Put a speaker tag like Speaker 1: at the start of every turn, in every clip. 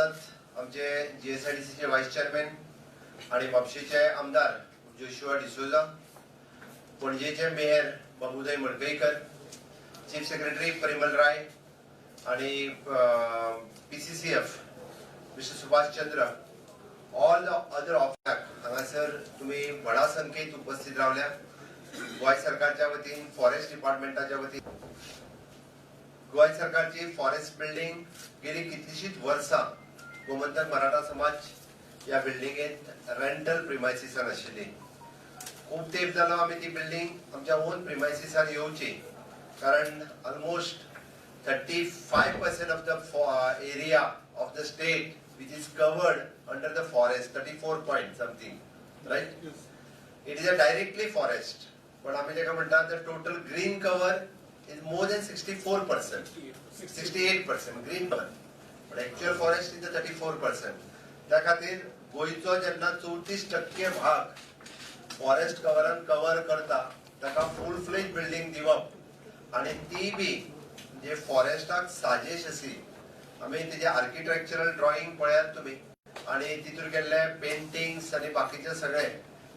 Speaker 1: आसात आमचे GSIDCचे वायस चेअरमॅन आणि म्हापशेचे आमदार जोशुआ डिसोजा, पणजेचे मेयर बाबूदाई मडकईकर, चीफ सेक्रेटरी परिमल राय आणि PCCF mister Subhash Chandra, all the other officer हांगासर तुम्ही व्हडा संख्येत उपस्थित रावल्या. गोय सरकारच्या वतीन, फॉरेस्ट डिपार्टमेंटाच्या वतीन गोय सरकारची फॉरेस्ट बिल्डिंग गेली कितलीशीच वर्सां गोमंतक मराठा समाज या बिल्डिंगेत रेंटल प्रिमायसिसान आशिल्ली. खूप तेंप जालो आमी ती बिल्डिंग आमच्या ओन प्रिमायसिसान येवची, कारण almost 35% of the area of the state which is covered under the forest, 34 point something, right? Yes. It is a directly forest, but आम्ही जेका म्हणतात the total green cover is more than 64%, 68% green cover, but actual forest is the 34%. त्या खातीर गोयचो जेन्ना 34% भाग forest कवरान cover करता ताका फुल फ्लेज बिल्डिंग दिवप आणि ती बी जे फॉरेस्टाक साजेश अशी. आम्ही तेजे आर्किटेक्चरल ड्रॉइंग पळयात तुम्ही आणि तितून केल्ले पेंटिंग्स आणि बाकीचे सगळे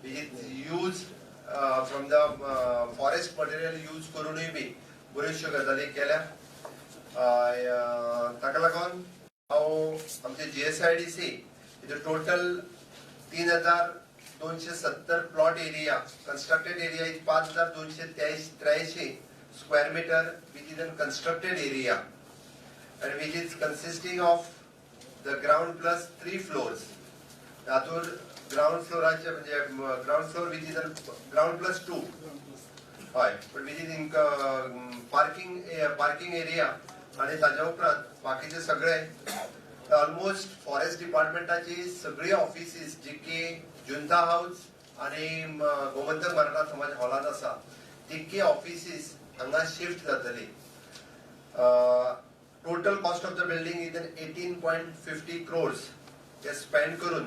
Speaker 1: use from the forest material use करूनय बी बऱ्योचश्यो गजाली केल्या. ताका लागून हांव आमचे GSIDC total 3270 plot area, constructed area is 5283 square meter, which is a constructed area and which is consisting of the ground plus 3 floors. Tatur ground floor ground floor which is a ground plus 2. Right, but which is in parking area आणि ताज्या उपरांत बाकीचे सगळे almost forest डिपार्टमेंटाची सगळी offices जी की जुंता house आणि गोमंतक मराठा समाज हॉलात आसा तितकी ऑफिसेस हांगा शिफ्ट जातली. Total cost of the building is 18.50 crores. ते स्पेंड करून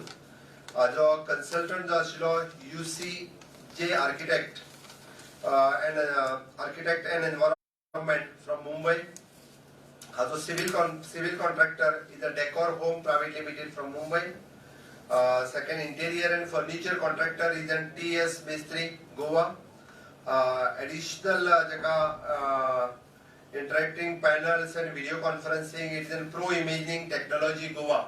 Speaker 1: जो कन्सल्टंट जो आशिल्लो UCJ architect and environment from Mumbai, हाजो civil contractor is a decor home private limited from Mumbai. Second interior and furniture contractor is a TS Mestri Goa. Additional interacting panels and video conferencing, it is in Pro Imaging Technology Goa.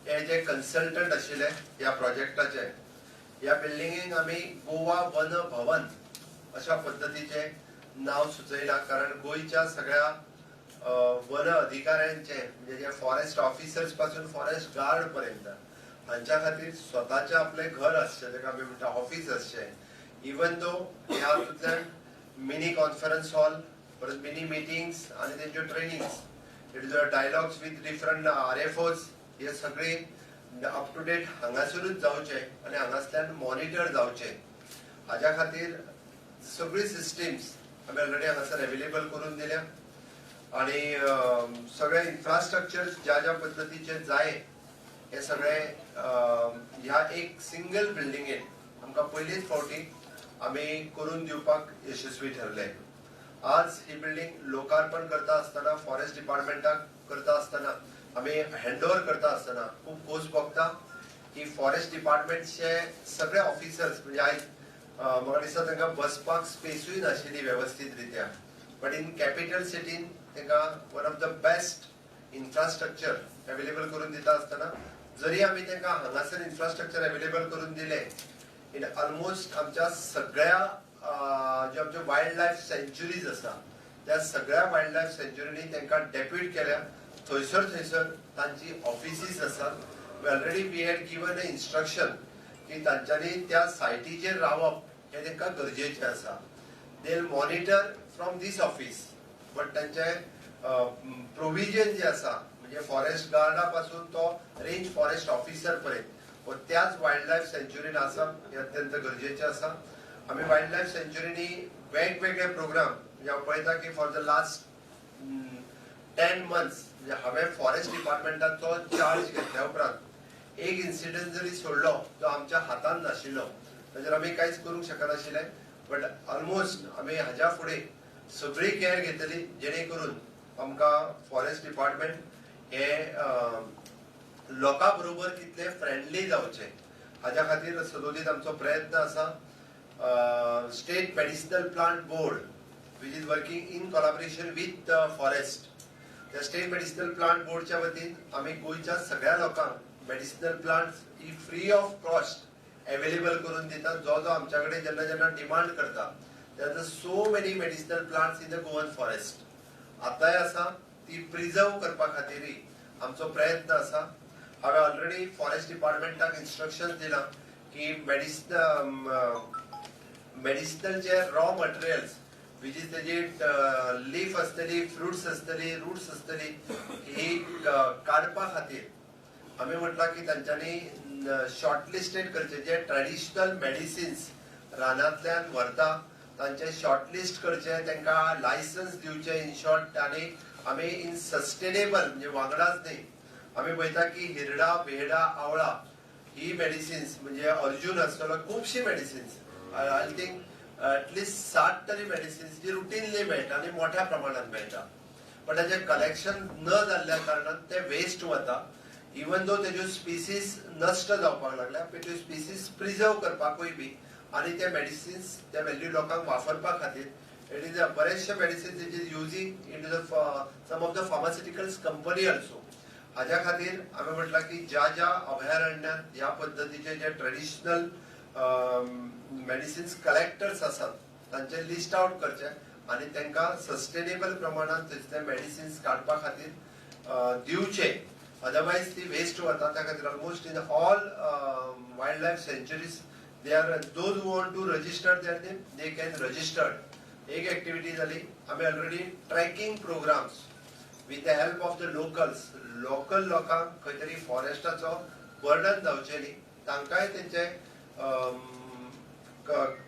Speaker 1: हे जे consultant आशिल्ले या प्रोजेक्टाचे, या बिल्डिंगेक आमी Goa one भवन अशा पद्धतीचे नाव सुचयला, कारण गोयच्या सगळ्या वन अधिकाऱ्यांचे म्हणजे जे फॉरेस्ट ऑफिसर्स पासून फॉरेस्ट गार्ड पर्यंत हांच्या खातीर स्वताचे आपले घर आसचे, जेका आमी म्हणटा ऑफिस आसचे. इवन दो ह्या हातूंतल्यान मिनी कॉन्फरन्स हॉल, परत मिनी मिटिंग्स आणि त्यांच्यो trainings, it is dialogues with different RFOs, हे सगळे अप टू डेट हांगासरूच जावचे आणि हांगासल्यान मॉनिटर जावचे. हाज्या खातीर सगळी सिस्टम्स आमी ऑलरेडी हांगासर अवेलेबल करून दिल्या आणि सगळे इन्फ्रास्ट्रक्चर ज्या ज्या पद्धतीचे जाय हे सगळे ह्या एक सिंगल बिल्डिंगेन आमकां पयलीच फावटी आम्ही करून दिवपाक यशस्वी ठरले. आज ही बिल्डिंग लोकार्पण करता असताना, फॉरेस्ट डिपार्टमेंटाक करता असताना, आम्ही हँडओव्हर करता असताना खूप खोस भोगता की फॉरेस्ट डिपार्टमेंटचे सगळे ऑफिसर्स म्हणजे आयज म्हाका दिसता तांकां बसपाक स्पेसूय नाशिल्ली व्यवस्थित रित्या, बट इन कॅपिटल सिटीन तांकां one of the best infrastructure available करून दिता असताना, जरी आम्ही तांकां हांगासर इन्फ्रास्ट्रक्चर अवेलेबल करून दिले, इन ऑलमोस्ट आमच्या सगळ्या ज्यो आमच्यो वायल्ड लायफ सेंच्युरीज आसा त्या सगळ्या वायल्ड लायफ सेंच्युरीनी तांकां डेप्युट केल्या. थंयसर तांची ऑफिसीस आसात. Already we had given a instruction की तांच्यांनी त्या सायटीचेर रावप हे तांकां गरजेचें आसा. They will monitor from this office, but तांचे प्रोविजन जे आसा म्हणजे फॉरेस्ट गार्डा पासून तो रेंज फॉरेस्ट ऑफिसर पर्यंत व त्याच वायल्ड लायफ सेंच्युरीन आसप हे अत्यंत गरजेचे आसा. आम्ही वायल्ड लायफ सेंच्युरीनी वेगवेगळे प्रोग्राम म्हणजे हांव पळयता की फॉर द लास्ट 10 months म्हणजे हांवें फॉरेस्ट डिपार्टमेंटाचो चार्ज घेतल्या उपरांत एक इन्सिडंट जरी सोडलो तो आमच्या हातान नाशिल्लो, ताचेर आमी कांयच करूंक शकनाशिल्ले, बट ऑलमोस्ट आमी हाज्या फुडें सगळी केअर घेतली जेणे करून आमकां फॉरेस्ट डिपार्टमेंट हे लोकां बरोबर कितले फ्रेंडली जावचे हाज्या खातीर सदोदीत आमचो प्रयत्न आसा. State medicinal plant board which is working in collaboration with forest. त्या स्टेट मेडिसिनल प्लांट बोर्डच्या वतीन आम्ही गोयच्या सगळ्या लोकांक medicinal plants he free of cost available करून दितात. जो जो आमच्याकडे जेन्ना जेन्ना डिमांड करता तेन्ना so many medicinal plants in the Goan forest आतांय आसा ती प्रिजर्व करपा खातीरय आमचो प्रयत्न आसा. हांवें ऑलरेडी फॉरेस्ट डिपार्टमेंटाक इन्स्ट्रक्शन दिला की मेडिसिनल जे रॉ मटेरियल्स which is तेजी लीफ असतली, फ्रुट्स असतली, रूट्स असतली ही काडपा खातीर आमी म्हटला की तांच्यांनी शॉर्टलिस्टेड करचे जे ट्रेडिशनल मेडिसिन्स रानांतल्यान व्हरता तांचे शॉर्टलिस्ट करचे, तांकां लायसन्स दिवचे इन शॉर्ट. आनी आमी इन सस्टेनेबल म्हणजे वांगडाच न्ही आमी पळयता की हिरडा, बेहडा, आवळा ही मेडिसिन्स म्हणजे अर्जून आसतलो खुबशी मेडिसिन्स आय थिंक एटलीस्ट 60 तरी मेडिसिन्स जी रुटीनली मेळटा आनी मोठ्या प्रमाणात मेळटा. पण ताचे कलेक्शन न जाल्ल्या कारणान ते वेस्ट वता. इवन दो तेज्यो स्पिसीस नश्ट जावपाक लागल्या पण त्यो स्पिसीस प्रिजर्व करपाकूय बी आनी ते मेडिसिन्स त्या व्हॅल्यू लोकांक वापरपा खातीर इट इज बरेचशे medicines it is using in some of the pharmaceuticals company also. हाज्या खातीर आमी म्हटला की ज्या ज्या अभयारण्यात ह्या पद्दतीचे जे ट्रेडिशनल मेडिसिन्स कलेक्टर्स असतात तांचे लिस्ट आउट करचे आणि तांकां सस्टेनेबल प्रमाणात ते मेडिसिन्स काडपा खातीर दिवचे. अदरवायज ती वेस्ट वता. त्या खातीर almost in all wild life sanctuaries they are those who want to register their name they can registered. एक एक्टिविटी जाली आमी already tracking programmes with the help of the local लोकांक खंय तरी फॉरेस्टाचो बर्डन जावचें न्ही तांकांय तेंचे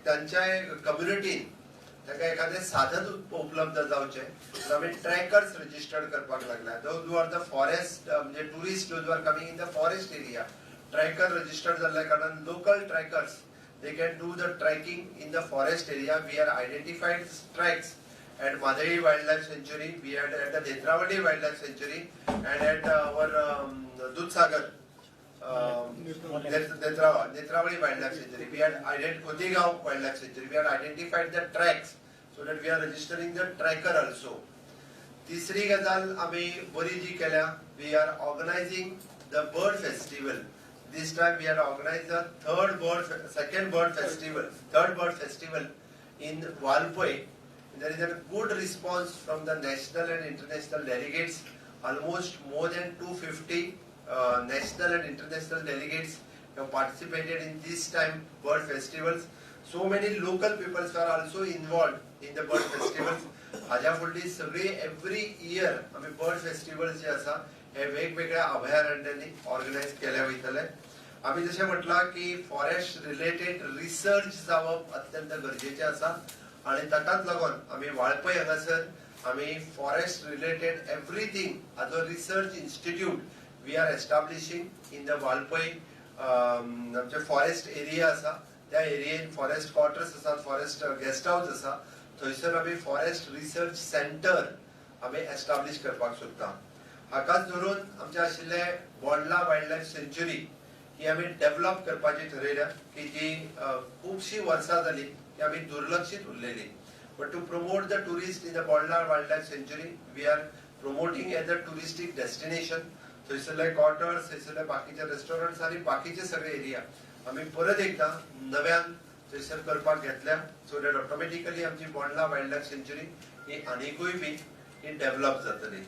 Speaker 1: त्यांच्या कम्युनिटीन ताका एखादे साधन उपलब्ध जावचे आमी ट्रॅकर्स रजिस्टर्ड करपाक लागला. Those who are the forest म्हणजे tourist those are coming in the forest area tracker registered जाल्ल्या कारणान local trackers they can do the tracking in the forest area. We are identified tracks at Madhavi Wildlife Sanctuary, we had at the Netravati Wildlife Sanctuary and at our Dudhsagar Netravati Wildlife Sanctuary. We had identified Kotegaon Wildlife Sanctuary. We had identified the tracks so that we are registering the tracker also. तिसरी गजाल आमी बरी जी केल्या we are organizing the bird festival. This time we had organized the third bird festival in Valpoi. There is a good response from the national and international delegates. Almost more than 250 national and international delegates have participated in this time bird festivals. So many local peoples are also involved in the bird festivals. हाज्या फुडली सगळी every year आमी bird festivals जे आसा हे वेगवेगळ्या अभयारण्यांनी organise केले वयतले. आमी जशें म्हटला की फॉरेस्ट रिलेटेड रिसर्च जावप अत्यंत गरजेचें आसा आणि ताकाच लागून आम्ही वाळपय हांगासर आम्ही forest related everything as a research institute we are establishing in the Valpoi. आमचे फॉरेस्ट एरिया आसा त्या एरियेन फॉरेस्ट क्वार्टर्स आसा, फॉरेस्ट गेस्ट हाऊस आसा, थंयसर आम्ही फॉरेस्ट रिसर्च सेंटर आम्ही एस्टॅब्लिश करपाक सोदता. हाकाच धरून आमचे आशिल्ले बोंडला वायल्ड लायफ सेंच्युरी ही आम्ही डेव्हलप करपाची ठरयल्या की जी खूबशी वर्सां जाली की आम्ही दुर्लक्षित उरलेली. But to promote the tourist in the Bondla Wildlife Sanctuary, we are promoting as a touristic destination. थंयसरले क्वार्टर्स, थंयसरले बाकीचे रेस्टॉरंट्स आणि बाकीचे सगळे एरिया आम्ही परत एकदा नव्यान थंयसर करपाक घेतल्या सो दॅट ऑटोमॅटिकली आमची बोंडला वायल्ड लायफ सेंच्युरी ही आनीकूय बी ही डेव्हलप जातली.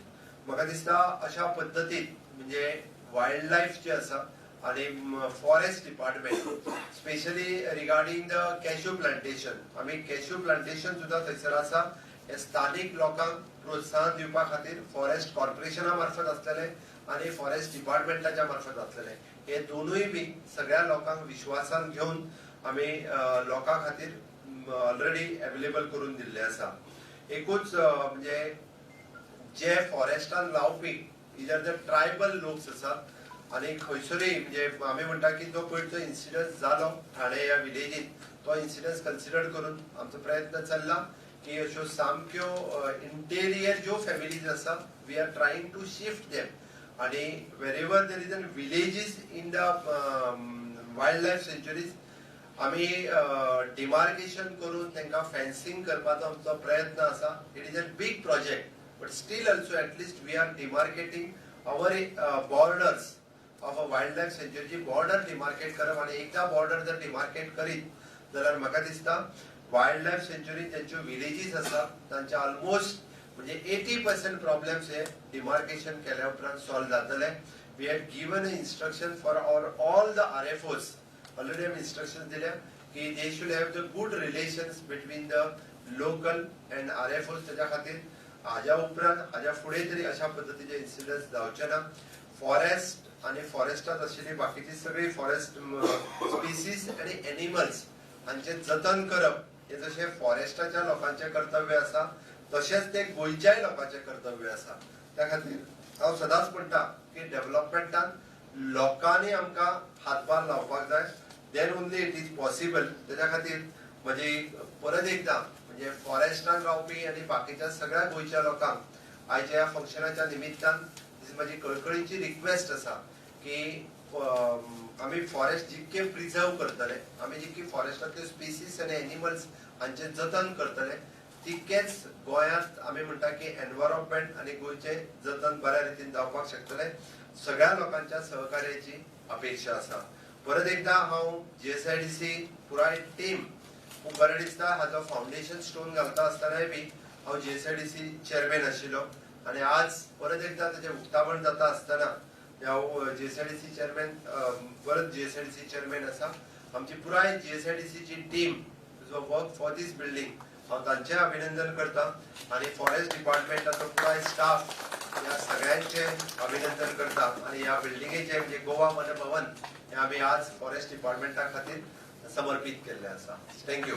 Speaker 1: म्हाका दिसता अशा पद्दतीन म्हणजे वायल्ड लायफ जे आसा आणि forest department specially regarding the cashew plantation आम्ही कॅश्यू प्लांटेशन सुद्धा थंयसर आसा. हे स्थानिक लोकांक प्रोत्साहन दिवपा खातीर फॉरेस्ट कॉर्पोरेशना मार्फत आसलेले आणि फॉरेस्ट डिपार्टमेंटाच्या मार्फत आसलेले हे दोनूय बी सगळ्या लोकांक विश्वासान घेऊन आम्ही लोकां खातीर ऑलरेडी अवेलेबल करून दिल्ले आसा. एकूच म्हणजे जे फॉरेस्टान लावपी इधर द ट्रायबल लोक्स आसात आणि खंयसरूय म्हणजे आम्ही म्हणटा की जो पयलीचो इन्सिडन्स जालो ठाणे ह्या विलेजीन तो इन्सिडन्स कन्सिडर करून आमचो प्रयत्न चल्ला की अश्यो सामक्यो इंटेरियर ज्यो फॅमिलीज आसा we are trying to shift them आणि wherever there is a villages in the wildlife sanctuaries आम्ही डिमार्केशन करून त्यांना फेन्सिंग करपाचो आमचो प्रयत्न आसा. It is a big project but still also at least we are demarcating our borders of a wild life सेंच्युरीची border demarcate करप आणि एकदा बॉर्डर जर डिमार्केट करीत जाल्यार म्हाका दिसता वायल्ड लायफ सेंच्युरी ज्यांच्यो विलेजीस आसात तांचे ऑलमोस्ट म्हणजे 80% प्रॉब्लेम्स हे डिमार्केशन केल्या उपरांत सॉल्व जातले. We have given instruction for all the RFOs. Already I have instructions दिल्या की they should have the good relations between the local and RFOs. त्याच्या खातीर हाज्या उपरांत हाज्या फुडें तरी अशा पद्धतीचे इन्सिडंट्स जावचे ना. फॉरेस्ट आणि फॉरेस्टात आशिल्ली बाकीची सगळी फॉरेस्ट स्पीसीज आणि एनिमल्स हांचे जतन करप हे जशे फॉरेस्टाच्या लोकांचे कर्तव्य आसा तशेंच ते गोंयच्याय लोकांचे कर्तव्य आसा. त्या खातीर हांव सदांच म्हणटा की डेव्हलपमेंटान लोकांनी आमकां हातभार लावपाक जाय. Then only it is possible. त्याच्या खातीर म्हणजे परत एकदा म्हणजे फॉरेस्टान रावपी आणि बाकीच्या सगळ्या गोंयच्या लोकांक आयच्या ह्या फंक्शनाच्या निमित्तान माझी कळकळीची रिक्वेस्ट आसा की आम्ही फॉरेस्ट जितके प्रिझर्व करतले आम्ही जितकी फॉरेस्टातले स्पीसीज आणि एनिमल्स हांचे जतन करतले तितकेच गोंयांत आम्ही म्हणटा की एनवायरमेंट आणि गोंयचे जतन बऱ्या रितीन जावपाक शकतले. सगळ्या लोकांच्या सहकार्याची अपेक्षा आसा. परत एकदा हांव GSIDC पुराय टीम खूब बरें दिसता. हाजो फाउंडेशन स्टोन घालता आसतनाय बी हांव GSIDC चेअरमॅन आशिल्लो आणि आज परत एकदा तेजे उक्तावण जाता आसतना हांव GSIDC चेअरमॅन परत GSIDC चेअरमॅन आसा. आमची पुराय GSIDC ची टीम जो वर्क फॉर दीस बिल्डिंग हांव तांचें अभिनंदन करता आणि फॉरेस्ट डिपार्टमेंटाचो पुराय स्टाफ या सगळ्यांचे अभिनंदन करता. आणि या बिल्डिंगेचे म्हणजे गोवा वन भवन हे आम्ही आज फॉरेस्ट डिपार्टमेंटा खातीर समर्पित केल्ले आसा. थँक्यू.